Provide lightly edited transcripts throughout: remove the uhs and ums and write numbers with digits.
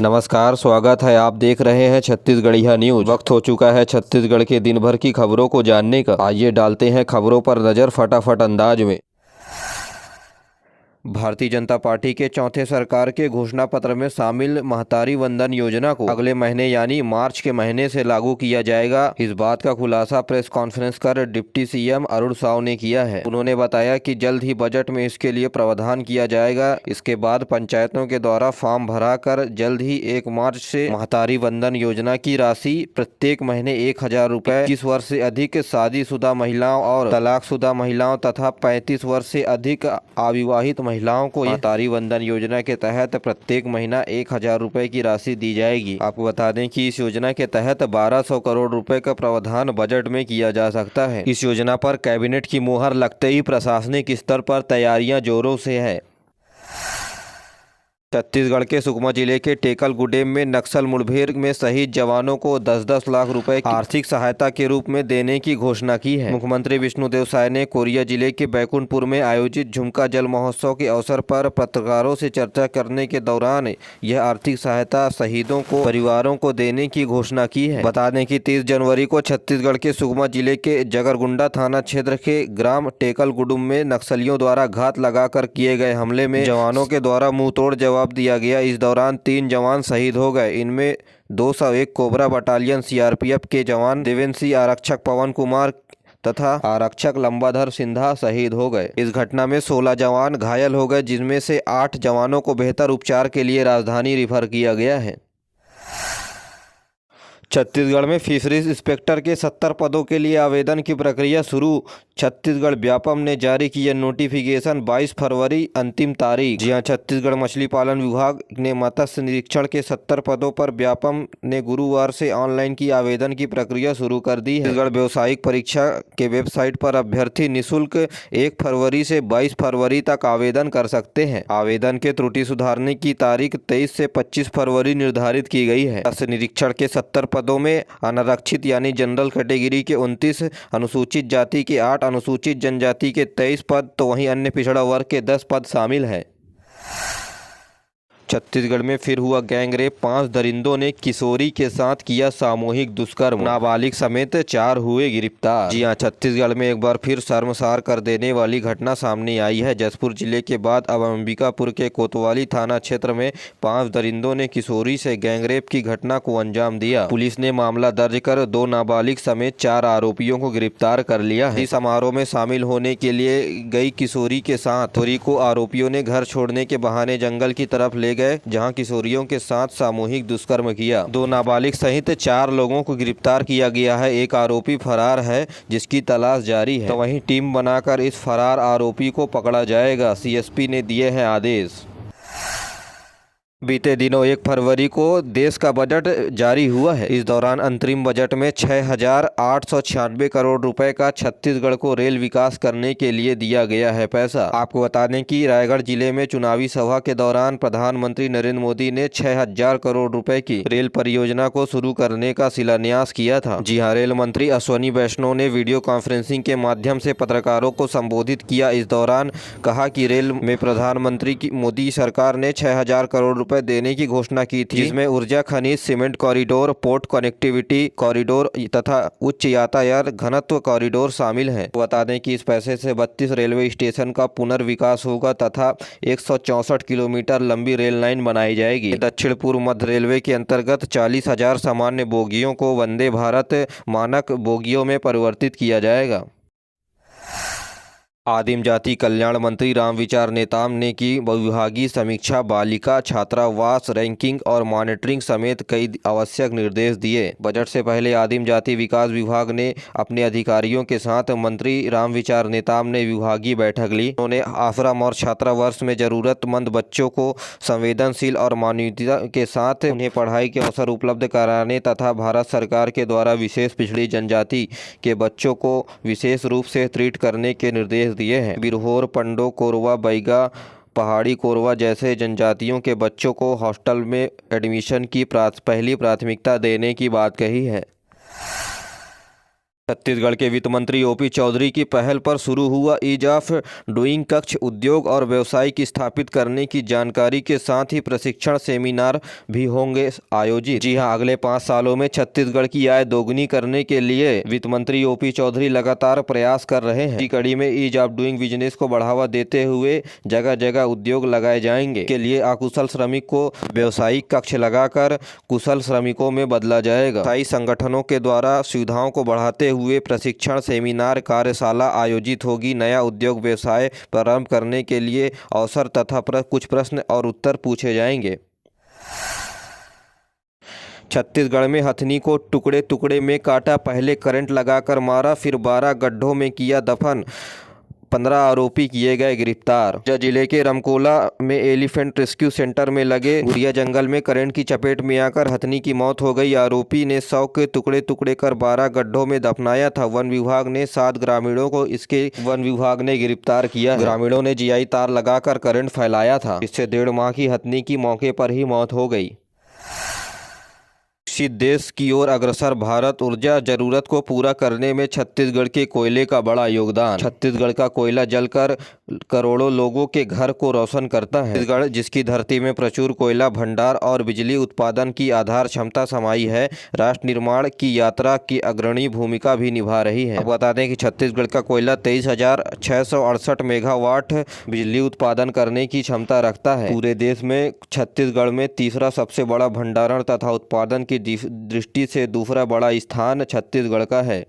नमस्कार, स्वागत है। आप देख रहे हैं छत्तीसगढ़िया न्यूज। वक्त हो चुका है छत्तीसगढ़ के दिन भर की खबरों को जानने का। आइए डालते हैं खबरों पर नजर फटाफट अंदाज में। भारतीय जनता पार्टी के चौथे सरकार के घोषणा पत्र में शामिल महतारी वंदन योजना को अगले महीने यानी मार्च के महीने से लागू किया जाएगा। इस बात का खुलासा प्रेस कॉन्फ्रेंस कर डिप्टी सीएम अरुण साव ने किया है। उन्होंने बताया कि जल्द ही बजट में इसके लिए प्रावधान किया जाएगा। इसके बाद पंचायतों के द्वारा फॉर्म भरा कर जल्द ही 1 मार्च से महतारी वंदन योजना की राशि प्रत्येक महीने 1000 रुपए 21 वर्ष से अधिक शादीशुदा महिलाओं और तलाकशुदा महिलाओं तथा 35 वर्ष से अधिक अविवाहित महिलाओं को महतारी वंदन योजना के तहत प्रत्येक महीना 1000 रुपए की राशि दी जाएगी। आपको बता दें कि इस योजना के तहत 1200 करोड़ रुपए का प्रावधान बजट में किया जा सकता है। इस योजना पर कैबिनेट की मुहर लगते ही प्रशासनिक स्तर पर तैयारियां जोरों से है। छत्तीसगढ़ के सुकमा जिले के टेकलगुडेम में नक्सल मुठभेड़ में शहीद जवानों को 10-10 लाख रुपए की आर्थिक सहायता के रूप में देने की घोषणा की है। मुख्यमंत्री विष्णुदेव साय ने कोरिया जिले के बैकुंठपुर में आयोजित झुमका जल महोत्सव के अवसर पर पत्रकारों से चर्चा करने के दौरान यह आर्थिक सहायता शहीदों को परिवारों को देने की घोषणा की है। बता दें कि 30 जनवरी को छत्तीसगढ़ के सुकमा जिले के जगरगुंडा थाना क्षेत्र के ग्राम टेकलगुडुम में नक्सलियों द्वारा घात लगाकर किए गए हमले में जवानों के द्वारा मुंहतोड़ जवाब दिया गया। इस दौरान 3 जवान शहीद हो गए। इनमें 201 कोबरा बटालियन सीआरपीएफ के जवान देवेंसी, आरक्षक पवन कुमार तथा आरक्षक लंबाधर सिन्हा शहीद हो गए। इस घटना में 16 जवान घायल हो गए, जिनमें से 8 जवानों को बेहतर उपचार के लिए राजधानी रिफर किया गया है। छत्तीसगढ़ में फिशरीज इंस्पेक्टर के 70 पदों के लिए आवेदन की प्रक्रिया शुरू। छत्तीसगढ़ व्यापम ने जारी किया नोटिफिकेशन। 22 फरवरी अंतिम तारीख। जी हां, छत्तीसगढ़ मछली पालन विभाग ने मत्स्य निरीक्षण के 70 पदों पर व्यापम ने गुरुवार से ऑनलाइन की आवेदन की प्रक्रिया शुरू कर दी है। छत्तीसगढ़ व्यावसायिक परीक्षा के वेबसाइट पर अभ्यर्थी निःशुल्क 1 फरवरी से 22 फरवरी तक आवेदन कर सकते हैं। आवेदन के त्रुटि सुधारने की तारीख 23 से 25 फरवरी निर्धारित की गई है। मत्स्य निरीक्षण के 70 पदों में अनारक्षित यानी जनरल कैटेगरी के 29, अनुसूचित जाति के 8, अनुसूचित जनजाति के 23 पद तो वहीं अन्य पिछड़ा वर्ग के 10 पद शामिल हैं। छत्तीसगढ़ में फिर हुआ गैंगरेप। 5 दरिंदों ने किशोरी के साथ किया सामूहिक दुष्कर्म। नाबालिग समेत 4 हुए गिरफ्तार। जी हां, छत्तीसगढ़ में एक बार फिर शर्मसार कर देने वाली घटना सामने आई है। जसपुर जिले के बाद अब अंबिकापुर के कोतवाली थाना क्षेत्र में 5 दरिंदों ने किशोरी से गैंगरेप की घटना को अंजाम दिया। पुलिस ने मामला दर्ज कर 2 नाबालिग समेत 4 आरोपियों को गिरफ्तार कर लिया है। समारोह में शामिल होने के लिए गई किशोरी के साथ किशोरी को आरोपियों ने घर छोड़ने के बहाने जंगल की तरफ ले गए, जहां किशोरियों के साथ सामूहिक दुष्कर्म किया। 2 नाबालिग सहित 4 लोगों को गिरफ्तार किया गया है। एक आरोपी फरार है, जिसकी तलाश जारी है। तो वहीं टीम बनाकर इस फरार आरोपी को पकड़ा जाएगा। सीएसपी ने दिए हैं आदेश। बीते दिनों 1 फरवरी को देश का बजट जारी हुआ है। इस दौरान अंतरिम बजट में 6896 करोड़ रुपए का छत्तीसगढ़ को रेल विकास करने के लिए दिया गया है पैसा। आपको बता दें कि रायगढ़ जिले में चुनावी सभा के दौरान प्रधानमंत्री नरेंद्र मोदी ने 6000 करोड़ रुपए की रेल परियोजना को शुरू करने का शिलान्यास किया था। जी हां, रेल मंत्री अश्वनी वैष्णव ने वीडियो कॉन्फ्रेंसिंग के माध्यम से पत्रकारों को संबोधित किया। इस दौरान कहा कि रेल में प्रधानमंत्री की मोदी सरकार ने 6000 करोड़ रुपए देने की घोषणा की थी, जिसमें ऊर्जा, खनिज, cement corridor, port connectivity corridor तथा उच्च यातायात घनत्व कॉरिडोर शामिल हैं। बता दें कि इस पैसे से 32 रेलवे स्टेशन का पुनर्विकास होगा तथा 164 किलोमीटर लंबी रेल लाइन बनाई जाएगी। दक्षिण पूर्व मध्य रेलवे के अंतर्गत 40,000 सामान्य बोगियों को वंदे भारत मानक बोगियों में परिवर्तित किया जाएगा। आदिम जाति कल्याण मंत्री रामविचार नेताम ने की विभागीय समीक्षा। बालिका छात्रावास रैंकिंग और मॉनिटरिंग समेत कई आवश्यक निर्देश दिए। बजट से पहले आदिम जाति विकास विभाग ने अपने अधिकारियों के साथ मंत्री रामविचार नेताम ने विभागीय बैठक ली। उन्होंने आश्रम और छात्रावास में जरूरतमंद बच्चों को संवेदनशील और मानवीयता के साथ उन्हें पढ़ाई के अवसर उपलब्ध कराने तथा भारत सरकार के द्वारा विशेष पिछड़ी जनजाति के बच्चों को विशेष रूप से ट्रीट करने के निर्देश दिए हैं। बिरहोर, पंडो, कोरवा, बैगा, पहाड़ी कोरवा जैसे जनजातियों के बच्चों को हॉस्टल में एडमिशन की पहली प्राथमिकता देने की बात कही है। छत्तीसगढ़ के वित्त मंत्री ओपी चौधरी की पहल पर शुरू हुआ ईज ऑफ डूइंग कक्ष उद्योग और व्यवसाय की स्थापित करने की जानकारी के साथ ही प्रशिक्षण सेमिनार भी होंगे आयोजित। जी हां, अगले 5 सालों में छत्तीसगढ़ की आय दोगुनी करने के लिए वित्त मंत्री ओपी चौधरी लगातार प्रयास कर रहे हैं। इसी कड़ी में ईज ऑफ डूइंग बिजनेस को बढ़ावा देते हुए जगह जगह उद्योग लगाए जाएंगे। के लिए अकुशल श्रमिक को व्यवसायिक कक्ष लगाकर कुशल श्रमिकों में बदला जाएगा। स्थायी संगठनों के द्वारा सुविधाओं को बढ़ाते हुए प्रशिक्षण सेमिनार कार्यशाला आयोजित होगी। नया उद्योग व्यवसाय प्रारंभ करने के लिए अवसर तथा कुछ प्रश्न और उत्तर पूछे जाएंगे। छत्तीसगढ़ में हथनी को टुकड़े टुकड़े में काटा, पहले करंट लगाकर मारा, फिर 12 गड्ढों में किया दफन। 15 आरोपी किए गए गिरफ्तार। जिले के रमकोला में एलिफेंट रेस्क्यू सेंटर में लगे गुड़िया जंगल में करंट की चपेट में आकर हथनी की मौत हो गई। आरोपी ने 100 के टुकड़े टुकड़े कर 12 गड्ढों में दफनाया था। वन विभाग ने 7 ग्रामीणों को वन विभाग ने गिरफ्तार किया। ग्रामीणों ने जीआई तार लगाकर करंट फैलाया था, इससे 1.5 माह की हथनी की मौके पर ही मौत हो गई। देश की ओर अग्रसर भारत, ऊर्जा जरूरत को पूरा करने में छत्तीसगढ़ के कोयले का बड़ा योगदान। छत्तीसगढ़ का कोयला जलकर करोड़ों लोगों के घर को रोशन करता है। छत्तीसगढ़ जिसकी धरती में प्रचुर कोयला भंडार और बिजली उत्पादन की आधार क्षमता समाई है, राष्ट्र निर्माण की यात्रा की अग्रणी भूमिका भी निभा रही है। बता दें कि छत्तीसगढ़ का कोयला 23,668 मेगावाट बिजली उत्पादन करने की क्षमता रखता है। पूरे देश में छत्तीसगढ़ में तीसरा सबसे बड़ा भंडारण तथा उत्पादन की दृष्टि से दूसरा बड़ा स्थान छत्तीसगढ़ का है।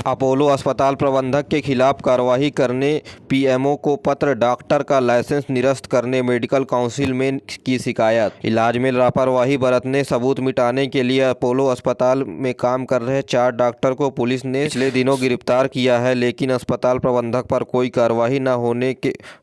अपोलो अस्पताल प्रबंधक के खिलाफ कार्रवाई करने पीएमओ को पत्र, डॉक्टर का लाइसेंस निरस्त करने मेडिकल काउंसिल में की शिकायत। इलाज में लापरवाही बरतने सबूत मिटाने के लिए अपोलो अस्पताल में काम कर रहे 4 डॉक्टर को पुलिस ने पिछले दिनों गिरफ्तार किया है, लेकिन अस्पताल प्रबंधक पर कोई कार्रवाई न होने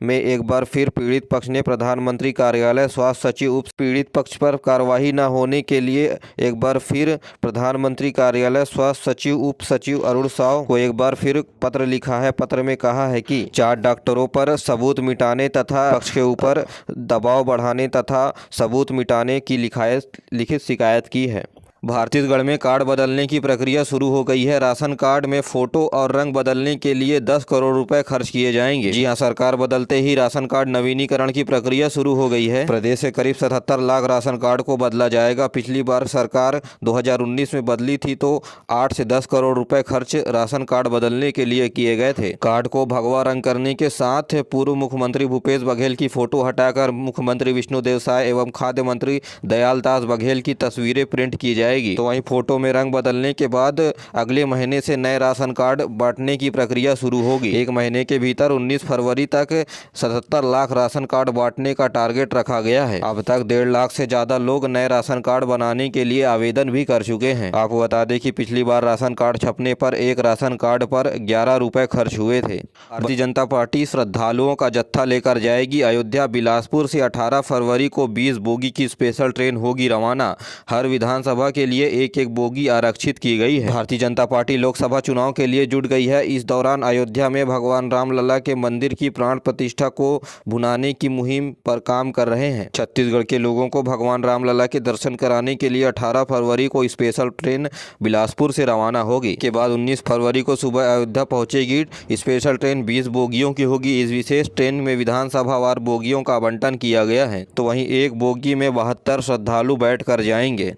में एक बार फिर पीड़ित पक्ष ने प्रधानमंत्री कार्यालय, स्वास्थ्य सचिव, पीड़ित पक्ष पर कार्रवाई न होने के लिए एक बार फिर प्रधानमंत्री कार्यालय, स्वास्थ्य सचिव, उप सचिव अरुण को एक बार फिर पत्र लिखा है। पत्र में कहा है कि 4 डॉक्टरों पर सबूत मिटाने तथा पक्ष के ऊपर दबाव बढ़ाने तथा सबूत मिटाने की लिखित शिकायत की है। छत्तीसगढ़ में कार्ड बदलने की प्रक्रिया शुरू हो गई है। राशन कार्ड में फोटो और रंग बदलने के लिए 10 करोड़ रुपए खर्च किए जाएंगे। जी हां, सरकार बदलते ही राशन कार्ड नवीनीकरण की प्रक्रिया शुरू हो गई है। प्रदेश से करीब 77 लाख राशन कार्ड को बदला जाएगा। पिछली बार सरकार 2019 में बदली थी तो 8 से 10 करोड़ रुपए खर्च राशन कार्ड बदलने के लिए किए गए थे। कार्ड को भगवा रंग करने के साथ पूर्व मुख्यमंत्री भूपेश बघेल की फोटो हटाकर मुख्यमंत्री विष्णुदेव साय एवं खाद्य मंत्री दयालदास बघेल की तस्वीरें प्रिंट की जाएगी। तो वहीं फोटो में रंग बदलने के बाद अगले महीने से नए राशन कार्ड बांटने की प्रक्रिया शुरू होगी। 1 महीने के भीतर 19 फरवरी तक 77 लाख राशन कार्ड बांटने का टारगेट रखा गया है। अब तक 1.5 लाख से ज्यादा लोग नए राशन कार्ड बनाने के लिए आवेदन भी कर चुके हैं। आपको बता दें कि पिछली बार राशन कार्ड छपने पर एक राशन कार्ड पर 11 रुपए खर्च हुए थे। भारतीय जनता पार्टी श्रद्धालुओं का जत्था लेकर जाएगी अयोध्या। बिलासपुर से 18 फरवरी को 20 बोगी की स्पेशल ट्रेन होगी रवाना। हर विधानसभा के लिए एक बोगी आरक्षित की गई है। भारतीय जनता पार्टी लोकसभा चुनाव के लिए जुट गई है। इस दौरान अयोध्या में भगवान रामलला के मंदिर की प्राण प्रतिष्ठा को भुनाने की मुहिम पर काम कर रहे हैं। छत्तीसगढ़ के लोगों को भगवान रामलला के दर्शन कराने के लिए 18 फरवरी को स्पेशल ट्रेन बिलासपुर से रवाना होगी। के बाद 19 फरवरी को सुबह अयोध्या पहुंचेगी। स्पेशल ट्रेन 20 बोगियों की होगी। इस विशेष ट्रेन में विधानसभावार बोगियों का आवंटन किया गया है, तो वहीं एक बोगी में 72 श्रद्धालु बैठ कर जाएंगे।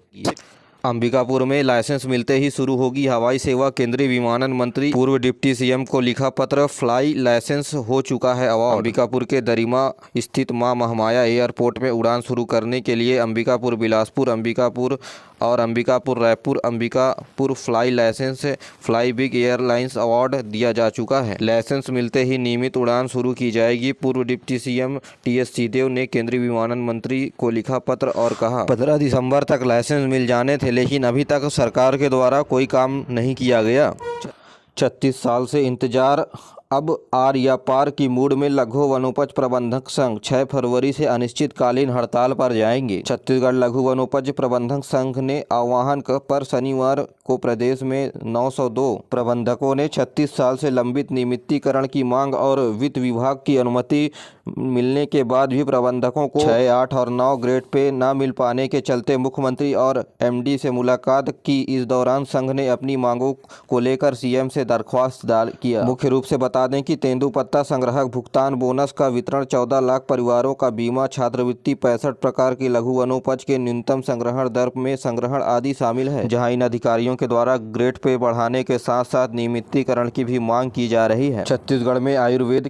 अंबिकापुर में लाइसेंस मिलते ही शुरू होगी हवाई सेवा। केंद्रीय विमानन मंत्री पूर्व डिप्टी सीएम को लिखा पत्र, फ्लाई लाइसेंस हो चुका है अवार्ड। अंबिकापुर के दरिमा स्थित मां महामाया एयरपोर्ट में उड़ान शुरू करने के लिए अंबिकापुर बिलासपुर, अंबिकापुर और Ambikapur Raipur, Ambikapur fly licence fly big airlines award दिया जा चुका है। लाइसेंस मिलते ही नियमित उड़ान शुरू की जाएगी। पूर्व डिप्टी सीएम टीएस सिंहदेव ने केंद्रीय विमानन मंत्री को लिखा पत्र और कहा 15 दिसंबर तक लाइसेंस मिल जाने थे, लेकिन अभी तक सरकार के द्वारा कोई काम नहीं किया गया। 36 साल से इंतजार, अब आर या पार की मूड में लघु वनोपज प्रबंधक संघ 6 फरवरी से अनिश्चितकालीन हड़ताल पर जाएंगे। छत्तीसगढ़ लघु वनोपज प्रबंधक संघ ने आह्वान पर शनिवार को प्रदेश में 902 प्रबंधकों ने 36 साल से लंबित नियमितीकरण की मांग और वित्त विभाग की अनुमति मिलने के बाद भी प्रबंधकों को 6, 8 और 9 ग्रेड पे न मिल पाने के चलते मुख्यमंत्री और एमडी से मुलाकात की। इस दौरान संघ ने अपनी मांगों को लेकर सीएम से दरख्वास्त किया। मुख्य रूप से बता दें कि तेंदुपत्ता संग्राहक भुगतान बोनस का वितरण, 14 लाख परिवारों का बीमा, छात्रवृत्ति, 65 प्रकार की लघु वनोपज के न्यूनतम संग्रहण दर में संग्रहण आदि शामिल है, जहां इन अधिकारियों के द्वारा ग्रेड पे बढ़ाने के साथ साथ नियमितीकरण की भी मांग की जा रही है। छत्तीसगढ़ में आयुर्वेद